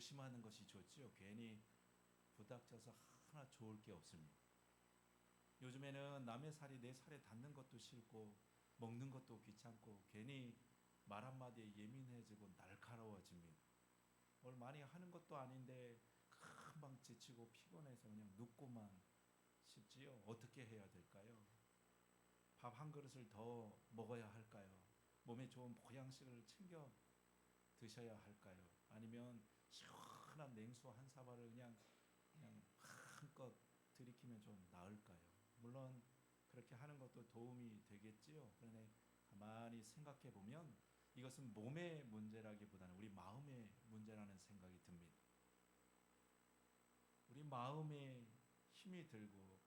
조심하는 것이 좋지요. 괜히 부닥쳐서 하나 좋을 게 없습니다. 요즘에는 남의 살이 내 살에 닿는 것도 싫고 먹는 것도 귀찮고 괜히 말 한마디에 예민해지고 날카로워집니다. 뭘 많이 하는 것도 아닌데 금방 지치고 피곤해서 그냥 눕고만 싶지요. 어떻게 해야 될까요? 밥 한 그릇을 더 먹어야 할까요? 몸에 좋은 보양식을 챙겨 드셔야 할까요? 아니면 시원한 냉수 한 사발을 그냥 한껏 들이키면 좀 나을까요? 물론 그렇게 하는 것도 도움이 되겠지요. 그런데 가만히 생각해 보면 이것은 몸의 문제라기보다는 우리 마음의 문제라는 생각이 듭니다. 우리 마음에 힘이 들고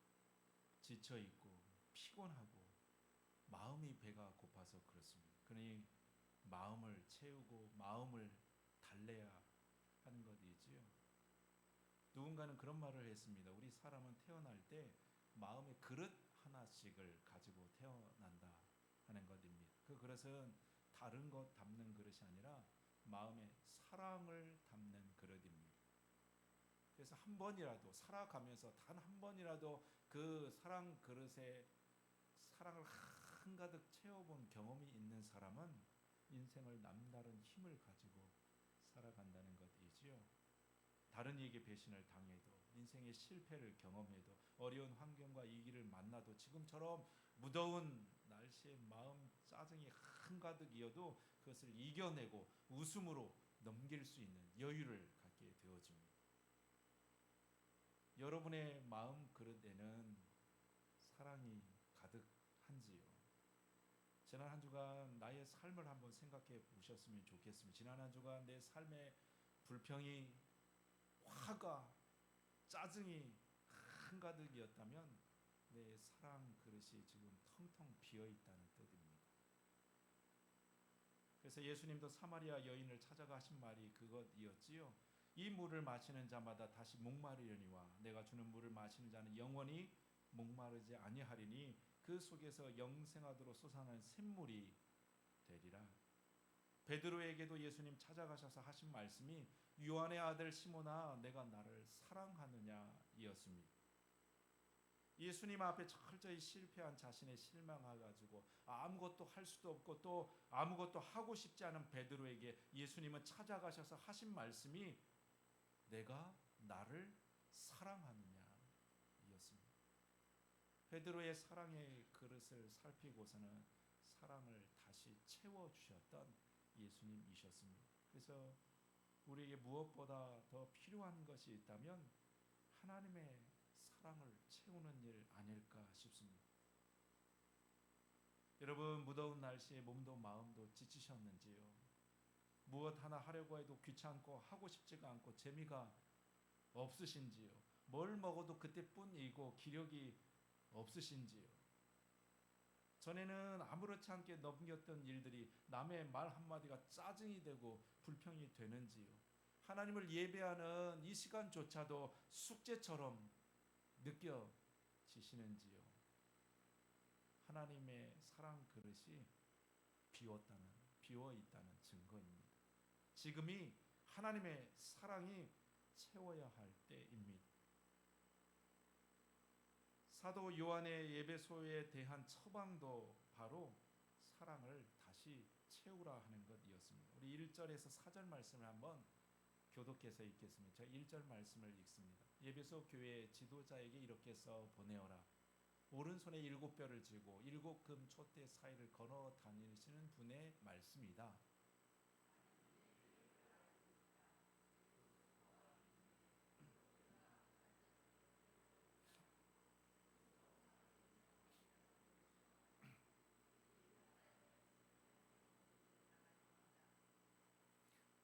지쳐 있고 피곤하고 마음이 배가 고파서 그렇습니다. 그러니 마음을 채우고 마음을 달래야 하는 것이지요. 누군가는 그런 말을 했습니다. 우리 사람은 태어날 때 마음의 그릇 하나씩을 가지고 태어난다 하는 것입니다. 그 그릇은 다른 것 담는 그릇이 아니라 마음의 사랑을 담는 그릇입니다. 그래서 한 번이라도 살아가면서 단 한 번이라도 그 사랑 그릇에 사랑을 한가득 채워본 경험이 있는 사람은 인생을 남다른 힘을 가지고 살아간다는 것이지요. 다른 이에게 배신을 당해도 인생의 실패를 경험해도 어려운 환경과 위기를 만나도 지금처럼 무더운 날씨에 마음 짜증이 한가득이어도 그것을 이겨내고 웃음으로 넘길 수 있는 여유를 갖게 되어집니다. 여러분의 마음 그릇에는 사랑이 가득한지요? 지난 한 주간 나의 삶을 한번 생각해 보셨으면 좋겠습니다. 지난 한 주간 내 삶의 불평이 화가 짜증이 한가득이었다면 내 사랑 그릇이 지금 텅텅 비어 있다는 뜻입니다. 그래서 예수님도 사마리아 여인을 찾아가신 말이 그것이었지요. 이 물을 마시는 자마다 다시 목마르려니와 내가 주는 물을 마시는 자는 영원히 목마르지 아니하리니 그 속에서 영생하도록 솟아나는 샘물이 되리라. 베드로에게도 예수님 찾아가셔서 하신 말씀이 요한의 아들 시몬아 내가 나를 사랑하느냐 이었습니다. 예수님 앞에 철저히 실패한 자신에 실망해가지고 아무것도 할 수도 없고 또 아무것도 하고 싶지 않은 베드로에게 예수님은 찾아가셔서 하신 말씀이 내가 나를 사랑하느냐 이었습니다. 베드로의 사랑의 그릇을 살피고서는 사랑을 다시 채워주셨던 예수님이셨습니다. 그래서 우리에게 무엇보다 더 필요한 것이 있다면 하나님의 사랑을 채우는 일 아닐까 싶습니다. 여러분 무더운 날씨에 몸도 마음도 지치셨는지요? 무엇 하나 하려고 해도 귀찮고 하고 싶지가 않고 재미가 없으신지요? 뭘 먹어도 그때뿐이고 기력이 없으신지요? 전에는 아무렇지 않게 넘겼던 일들이 남의 말 한마디가 짜증이 되고 불평이 되는지요? 하나님을 예배하는 이 시간조차도 숙제처럼 느껴지시는지요? 하나님의 사랑 그릇이 비어 있다는 증거입니다. 지금이 하나님의 사랑이 채워야 할 때입니다. 사도 요한의 예배소에 대한 처방도 바로 사랑을 다시 채우라 하는 것이었습니다. 우리 1절에서 4절 말씀을 한번 교독해서 읽겠습니다. 제가 1절 말씀을 읽습니다. 예배소 교회 지도자에게 이렇게 써 보내어라. 오른손에 7뼈를 쥐고 7금 촛대 사이를 걸어 다니시는 분의 말씀이다.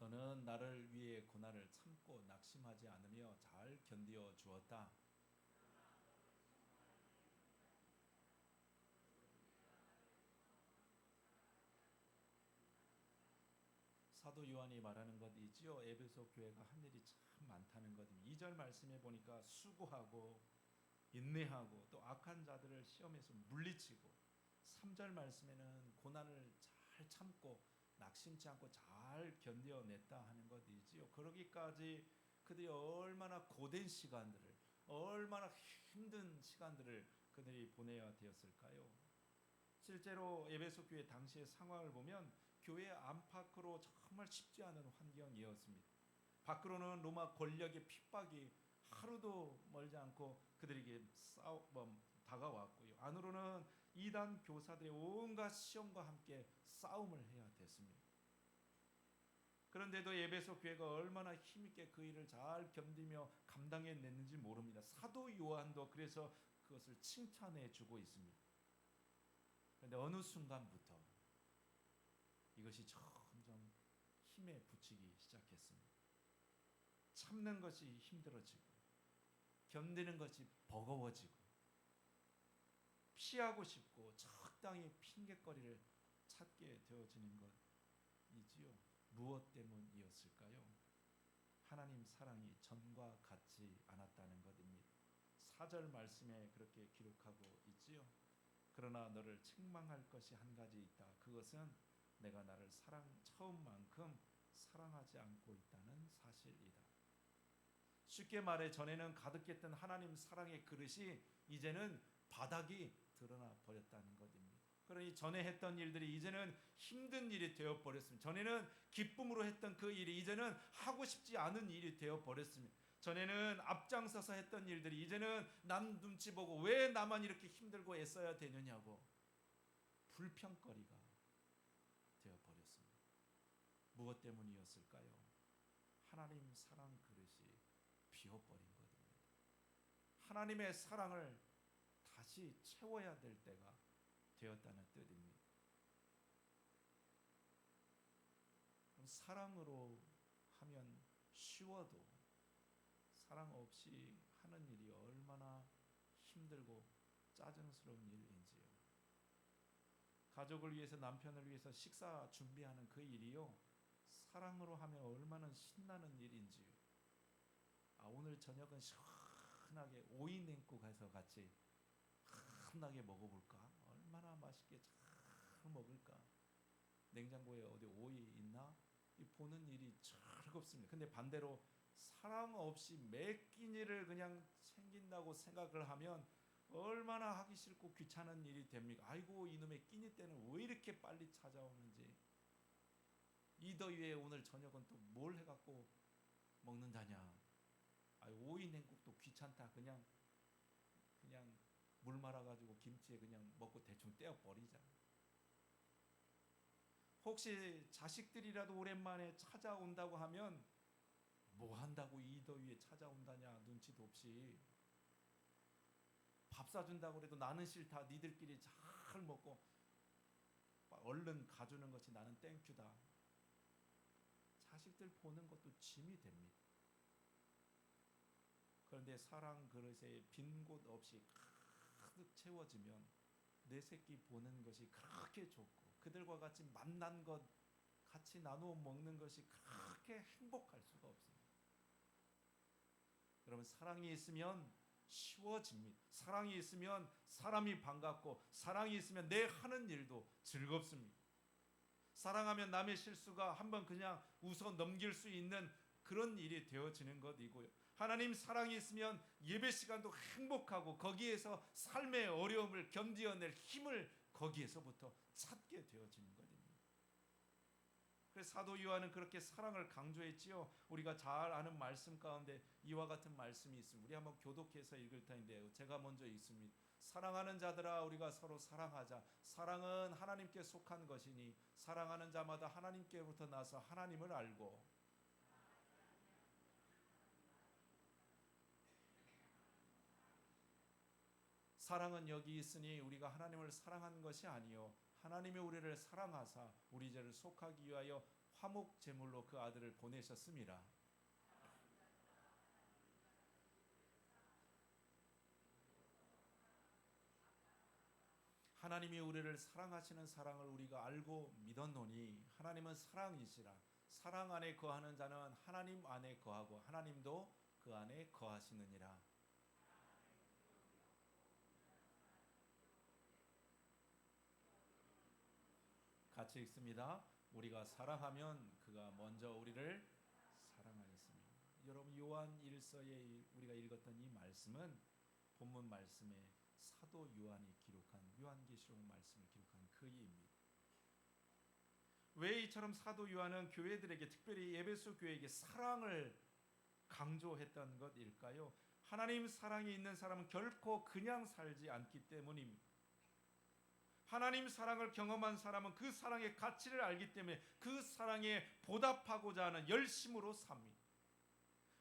너는 나를 위해 고난을 참고 낙심하지 않으며 잘 견디어 주었다. 사도 요한이 말하는 것이지요. 에베소 교회가 한 일이 참 많다는 것입니다. 2절 말씀에 보니까 수고하고 인내하고 또 악한 자들을 시험에서 물리치고 3절 말씀에는 고난을 잘 참고 낙심치 않고 잘 견뎌냈다 하는 것이지요. 그러기까지 그들이 얼마나 고된 시간들을, 얼마나 힘든 시간들을 그들이 보내야 되었을까요? 실제로 에베소 교회 당시의 상황을 보면 교회 안팎으로 정말 쉽지 않은 환경이었습니다. 밖으로는 로마 권력의 핍박이 하루도 멀지 않고 그들에게 다가왔고요. 안으로는 이단 교사들의 온갖 시험과 함께 싸움을 해야 됐습니다. 그런데도 에베소 교회가 얼마나 힘있게 그 일을 잘 견디며 감당해냈는지 모릅니다. 사도 요한도 그래서 그것을 칭찬해 주고 있습니다. 그런데 어느 순간부터 이것이 점점 힘에 부치기 시작했습니다. 참는 것이 힘들어지고 견디는 것이 버거워지고 피하고 싶고 적당히 핑곗거리를 찾게 되어지는 것이지요. 무엇 때문이었을까요? 하나님 사랑이 전과 같지 않았다는 것입니다. 4절 말씀에 그렇게 기록하고 있지요. 그러나 너를 책망할 것이 한 가지 있다. 그것은 내가 나를 처음만큼 사랑하지 않고 있다는 사실이다. 쉽게 말해 전에는 가득했던 하나님 사랑의 그릇이 이제는 바닥이 드러나 버렸다는 것입니다. 그러니 전에 했던 일들이 이제는 힘든 일이 되어 버렸습니다. 전에는 기쁨으로 했던 그 일이 이제는 하고 싶지 않은 일이 되어 버렸습니다. 전에는 앞장서서 했던 일들이 이제는 남 눈치 보고 왜 나만 이렇게 힘들고 애써야 되느냐고 불평거리가 되어 버렸습니다. 무엇 때문이었을까요? 하나님 사랑 그릇이 비어버린 것입니다. 하나님의 사랑을 다시 채워야 될 때가 되었다는 뜻입니다. 사랑으로 하면 쉬워도 사랑 없이 하는 일이 얼마나 힘들고 짜증스러운 일인지요. 가족을 위해서, 남편을 위해서 식사 준비하는 그 일이요, 사랑으로 하면 얼마나 신나는 일인지요. 오늘 저녁은 시원하게 오이 냉국 해서 같이 한나게 먹어볼까? 얼마나 맛있게 잘 먹을까? 냉장고에 어디 오이 있나? 이 보는 일이 즐겁습니다. 근데 반대로 사랑 없이 매 끼니를 그냥 챙긴다고 생각을 하면 얼마나 하기 싫고 귀찮은 일이 됩니까? 아이고 이놈의 끼니 때는 왜 이렇게 빨리 찾아오는지. 이 더위에 오늘 저녁은 또 뭘 해갖고 먹는다냐? 오이 냉국도 귀찮다. 그냥 물 말아가지고 김치에 그냥 먹고 대충 떼어 버리자. 혹시 자식들이라도 오랜만에 찾아온다고 하면 뭐 한다고 이 더위에 찾아온다냐, 눈치도 없이. 밥 사준다고 해도 나는 싫다, 니들끼리 잘 먹고 얼른 가주는 것이 나는 땡큐다. 자식들 보는 것도 짐이 됩니다. 그런데 사랑 그릇에 빈 곳 없이 가득 채워지면 내 새끼 보는 것이 그렇게 좋고 그들과 같이 만난 것 같이 나누어 먹는 것이 그렇게 행복할 수가 없습니다. 여러분, 사랑이 있으면 쉬워집니다. 사랑이 있으면 사람이 반갑고 사랑이 있으면 내 하는 일도 즐겁습니다. 사랑하면 남의 실수가 한번 그냥 웃어 넘길 수 있는 그런 일이 되어지는 것이고요. 하나님 사랑이 있으면 예배 시간도 행복하고 거기에서 삶의 어려움을 견디어낼 힘을 거기에서부터 찾게 되어지는 것입니다. 그래서 사도 요한은 그렇게 사랑을 강조했지요. 우리가 잘 아는 말씀 가운데 이와 같은 말씀이 있습니다. 우리 한번 교독해서 읽을 텐데요. 제가 먼저 읽습니다. 사랑하는 자들아 우리가 서로 사랑하자. 사랑은 하나님께 속한 것이니 사랑하는 자마다 하나님께로부터 나서 하나님을 알고 사랑은 여기 있으니 우리가 하나님을 사랑한 것이 아니요 하나님이 우리를 사랑하사 우리 죄를 속하기 위하여 화목 제물로 그 아들을 보내셨음이라. 하나님이 우리를 사랑하시는 사랑을 우리가 알고 믿었노니 하나님은 사랑이시라. 사랑 안에 거하는 자는 하나님 안에 거하고 하나님도 그 안에 거하시느니라. 같이 읽습니다. 우리가 사랑하면 그가 먼저 우리를 사랑하였습니다. 여러분 요한 1서에 우리가 읽었던 이 말씀은 본문 말씀에 사도 요한이 기록한 요한계시록 말씀을 기록한 그 예입니다. 왜 이처럼 사도 요한은 교회들에게 특별히 에베소 교회에게 사랑을 강조했던 것일까요? 하나님 사랑이 있는 사람은 결코 그냥 살지 않기 때문입니다. 하나님 사랑을 경험한 사람은 그 사랑의 가치를 알기 때문에 그 사랑에 보답하고자 하는 열심으로 삽니다.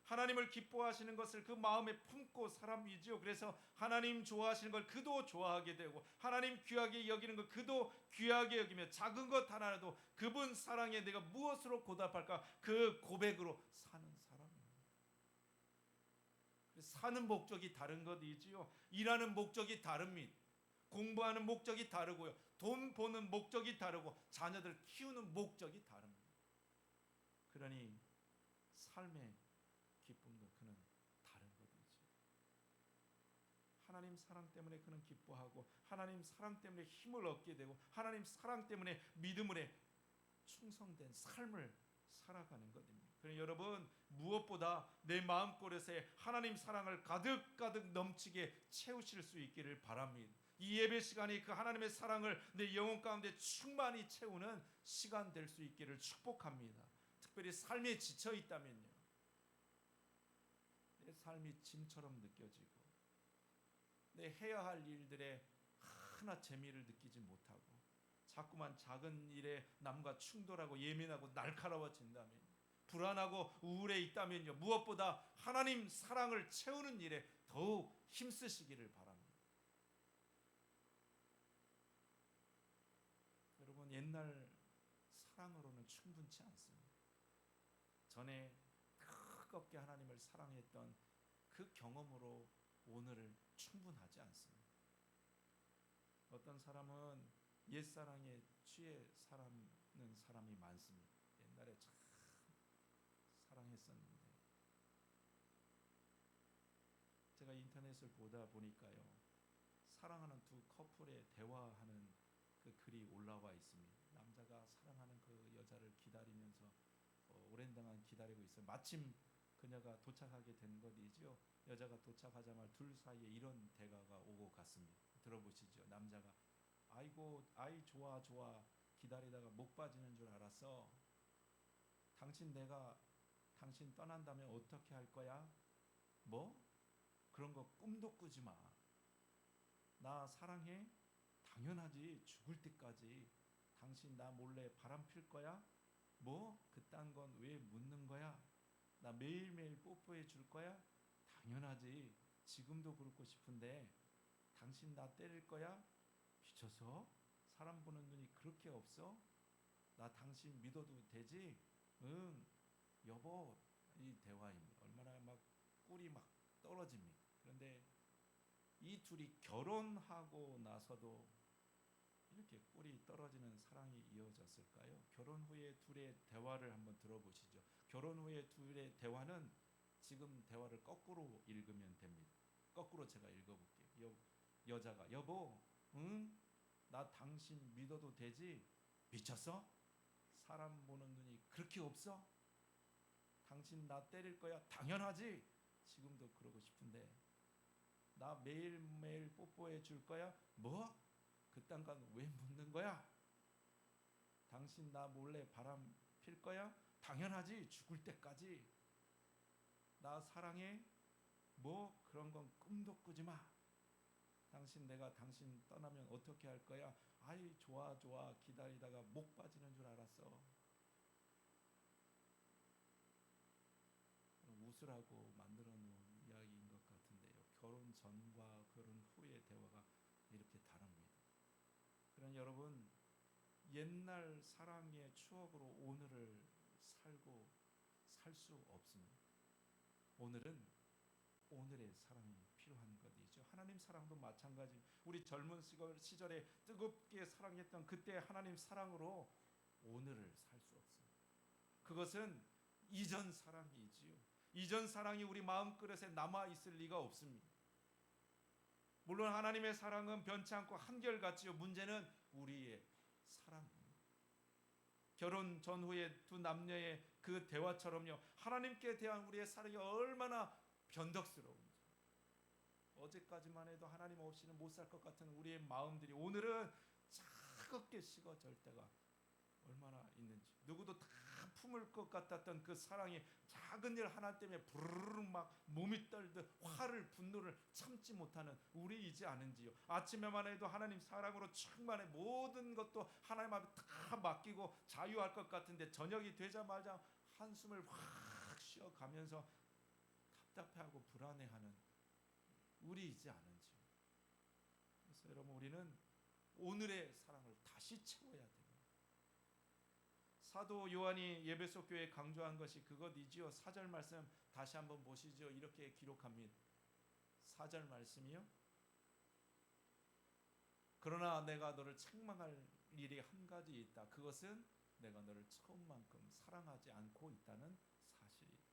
하나님을 기뻐하시는 것을 그 마음에 품고 사람이지요. 그래서 하나님 좋아하시는 걸 그도 좋아하게 되고 하나님 귀하게 여기는 걸 그도 귀하게 여기며 작은 것 하나라도 그분 사랑에 내가 무엇으로 보답할까 그 고백으로 사는 사람입니다. 사는 목적이 다른 것이지요. 일하는 목적이 다릅니다. 공부하는 목적이 다르고요. 돈 버는 목적이 다르고 자녀들 키우는 목적이 다릅니다. 그러니 삶의 기쁨도 그는 다른 것이지. 하나님 사랑 때문에 그는 기뻐하고 하나님 사랑 때문에 힘을 얻게 되고 하나님 사랑 때문에 믿음으로 충성된 삶을 살아가는 것입니다. 그러니 여러분 무엇보다 내 마음고릇에 하나님 사랑을 가득가득 넘치게 채우실 수 있기를 바랍니다. 이 예배 시간이 그 하나님의 사랑을 내 영혼 가운데 충만히 채우는 시간 될 수 있기를 축복합니다. 특별히 삶에 지쳐 있다면요. 내 삶이 짐처럼 느껴지고 내 해야 할 일들에 하나 재미를 느끼지 못하고 자꾸만 작은 일에 남과 충돌하고 예민하고 날카로워진다면 불안하고 우울해 있다면요. 무엇보다 하나님 사랑을 채우는 일에 더욱 힘쓰시기를 바랍니다. 여러분 옛날 사랑으로는 충분치 않습니다. 전에 뜨겁게 하나님을 사랑했던 그 경험으로 오늘을 충분하지 않습니다. 어떤 사람은 옛사랑에 취해 살는 사람이 많습니다. 옛날에 참 사랑했었는데 제가 인터넷을 보다 보니까요. 사랑하는 두 커플의 대화하는 그 글이 올라와 있습니다. 남자가 사랑하는 그 여자를 기다리면서 오랜 동안 기다리고 있어요. 마침 그녀가 도착하게 된 것이죠. 여자가 도착하자마자 둘 사이에 이런 대화가 오고 갔습니다. 들어보시죠. 남자가 아이고 아이 좋아 기다리다가 목 빠지는 줄 알았어. 내가 당신 떠난다면 어떻게 할 거야? 뭐? 그런 거 꿈도 꾸지 마. 나 사랑해? 당연하지. 죽을 때까지. 당신 나 몰래 바람 필 거야? 뭐? 그딴 건 왜 묻는 거야? 나 매일매일 뽀뽀해 줄 거야? 당연하지. 지금도 그렇고 싶은데 당신 나 때릴 거야? 미쳐서? 사람 보는 눈이 그렇게 없어? 나 당신 믿어도 되지? 응. 여보. 이 대화입니다. 얼마나 막 꿀이 막 떨어집니까? 그런데 이 둘이 결혼하고 나서도 이렇게 꿀이 떨어지는 사랑이 이어졌을까요? 결혼 후에 둘의 대화를 한번 들어보시죠. 결혼 후에 둘의 대화는 지금 대화를 거꾸로 읽으면 됩니다. 거꾸로 제가 읽어볼게요. 여자가 여보, 응? 나 당신 믿어도 되지? 미쳤어? 사람 보는 눈이 그렇게 없어? 당신 나 때릴 거야? 당연하지. 지금도 그러고 싶은데 나 매일매일 뽀뽀해 줄 거야? 뭐? 그딴 건 왜 묻는 거야? 당신 나 몰래 바람 필 거야? 당연하지. 죽을 때까지. 나 사랑해? 뭐? 그런 건 꿈도 꾸지 마. 내가 당신 떠나면 어떻게 할 거야? 아이 좋아 기다리다가 목 빠지는 줄 알았어. 웃으라고 만들어 놓은 이야기인 것 같은데요. 결혼 전과 결혼 후의 대화가 이렇게 다릅니다. 그러나 여러분 옛날 사랑의 추억으로 오늘을 살고 살 수 없습니다. 오늘은 오늘의 사랑이 필요한 것이죠. 하나님 사랑도 마찬가지. 우리 젊은 시절에 뜨겁게 사랑했던 그때 하나님 사랑으로 오늘을 살 수 없습니다. 그것은 이전 사랑이지요. 이전 사랑이 우리 마음그릇에 남아 있을 리가 없습니다. 물론 하나님의 사랑은 변치 않고 한결같지요. 문제는 우리의 사랑입니다. 결혼 전후의 두 남녀의 그 대화처럼요, 하나님께 대한 우리의 사랑이 얼마나 변덕스러운지, 어제까지만 해도 하나님 없이는 못 살 것 같은 우리의 마음들이 오늘은 차갑게 식어질 때가 얼마나 있는지, 누구도 다 품을 것 같았던 그 사랑이 작은 일 하나 때문에 부르르 막 몸이 떨듯 화를 분노를 참지 못하는 우리이지 않은지요. 아침에만 해도 하나님 사랑으로 충만해 모든 것도 하나님 앞에 다 맡기고 자유할 것 같은데 저녁이 되자마자 한숨을 확 쉬어가면서 답답해하고 불안해하는 우리이지 않은지요. 그래서 여러분, 우리는 오늘의 사랑을 다시 채워야 됩니다. 사도 요한이 예배소 교회에 강조한 것이 그것이지요. 4절 말씀 다시 한번 보시죠. 이렇게 기록합니다. 4절 말씀이요. 그러나 내가 너를 책망할 일이 한 가지 있다. 그것은 내가 너를 처음만큼 사랑하지 않고 있다는 사실이다.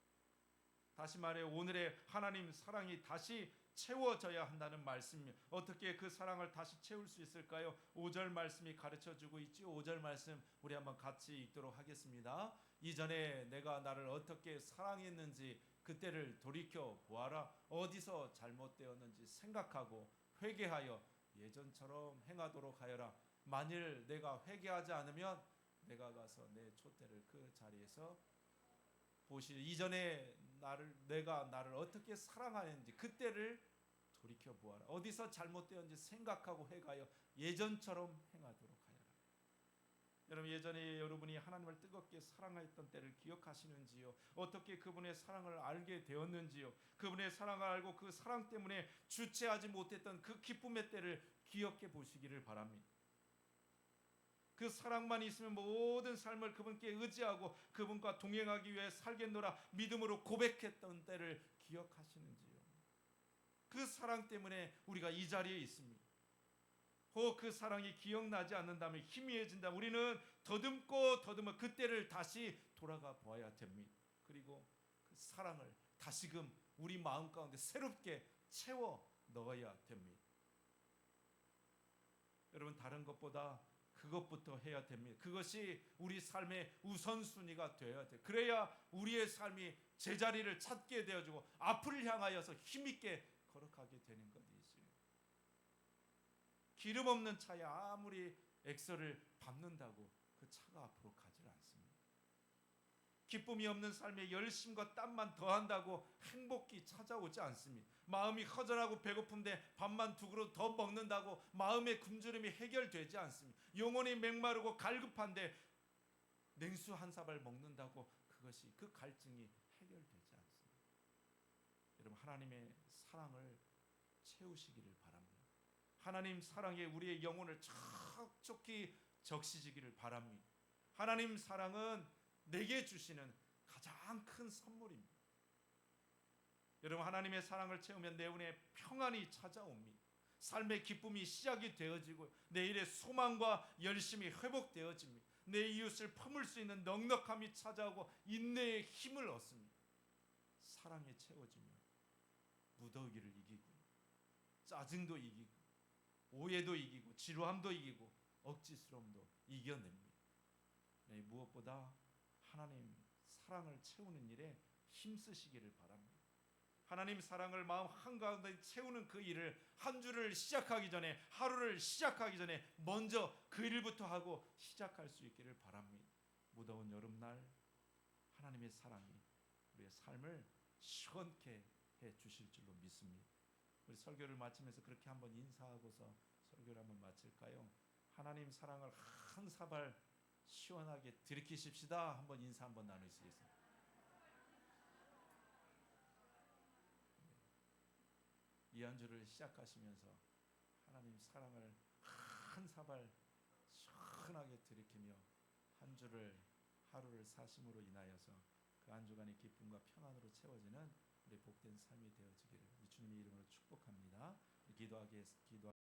다시 말해 오늘의 하나님 사랑이 다시 채워져야 한다는 말씀이에요. 어떻게 그 사랑을 다시 채울 수 있을까요? 5절 말씀이 가르쳐주고 있죠. 5절 말씀 우리 한번 같이 읽도록 하겠습니다. 이전에 내가 나를 어떻게 사랑했는지 그때를 돌이켜 보아라. 어디서 잘못되었는지 생각하고 회개하여 예전처럼 행하도록 하여라. 만일 내가 회개하지 않으면 내가 가서 내 촛대를 그 자리에서 보시. 이전에 내가 나를 어떻게 사랑하는지 그때를 돌이켜 보아라. 어디서 잘못되었는지 생각하고 회개하여 예전처럼 행하도록 하여라. 여러분, 예전에 여러분이 하나님을 뜨겁게 사랑했던 때를 기억하시는지요? 어떻게 그분의 사랑을 알게 되었는지요? 그분의 사랑을 알고 그 사랑 때문에 주체하지 못했던 그 기쁨의 때를 기억해 보시기를 바랍니다. 그 사랑만 있으면 모든 삶을 그분께 의지하고 그분과 동행하기 위해 살겠노라 믿음으로 고백했던 때를 기억하시는지요? 그 사랑 때문에 우리가 이 자리에 있습니다. 그 사랑이 기억나지 않는다면 희미해진다. 우리는 더듬고 더듬어 그때를 다시 돌아가 보아야 됩니다. 그리고 그 사랑을 다시금 우리 마음 가운데 새롭게 채워 넣어야 됩니다. 여러분, 다른 것보다 그것부터 해야 됩니다. 그것이 우리 삶의 우선순위가 되어야 돼. 그래야 우리의 삶이 제자리를 찾게 되어지고 앞을 향하여서 힘있게 걸어가게 되는 것이 있어요. 기름 없는 차에 아무리 엑셀을 밟는다고 그 차가 앞으로 가지 않습니다. 기쁨이 없는 삶에 열심과 땀만 더한다고 행복이 찾아오지 않습니다. 마음이 허전하고 배고픈데 밥만 두 그릇 더 먹는다고 마음의 굶주림이 해결되지 않습니다. 영혼이 맹마르고 갈급한데 냉수 한 사발 먹는다고 그것이 그 갈증이 해결되지 않습니다. 여러분, 하나님의 사랑을 채우시기를 바랍니다. 하나님 사랑에 우리의 영혼을 촉촉히 적시지기를 바랍니다. 하나님 사랑은 내게 주시는 가장 큰 선물입니다. 여러분, 하나님의 사랑을 채우면 내운에 평안이 찾아옵니다. 삶의 기쁨이 시작이 되어지고 내일의 소망과 열심이 회복되어집니다. 내 이웃을 품을 수 있는 넉넉함이 찾아오고 인내의 힘을 얻습니다. 사랑에 채워지면 무더기를 이기고 짜증도 이기고 오해도 이기고 지루함도 이기고 억지스러움도 이겨냅니다. 네, 무엇보다 하나님 사랑을 채우는 일에 힘쓰시기를 바랍니다. 하나님 사랑을 마음 한가운데 채우는 그 일을 한 주를 시작하기 전에, 하루를 시작하기 전에 먼저 그 일부터 하고 시작할 수 있기를 바랍니다. 무더운 여름날 하나님의 사랑이 우리의 삶을 시원케 해 주실 줄로 믿습니다. 우리 설교를 마치면서 그렇게 한번 인사하고서 설교를 한번 마칠까요? 하나님 사랑을 한 사발 시원하게 들이키십시다. 한번 인사 한번 나누시겠습니다. 이 한 주를 시작하시면서 하나님 사랑을 한 사발 시원하게 들이키며 한 주를 하루를 사심으로 인하여서 그 한 주간의 기쁨과 평안으로 채워지는 우리 복된 삶이 되어지기를 주님의 이름으로 축복합니다. 기도하겠습니다.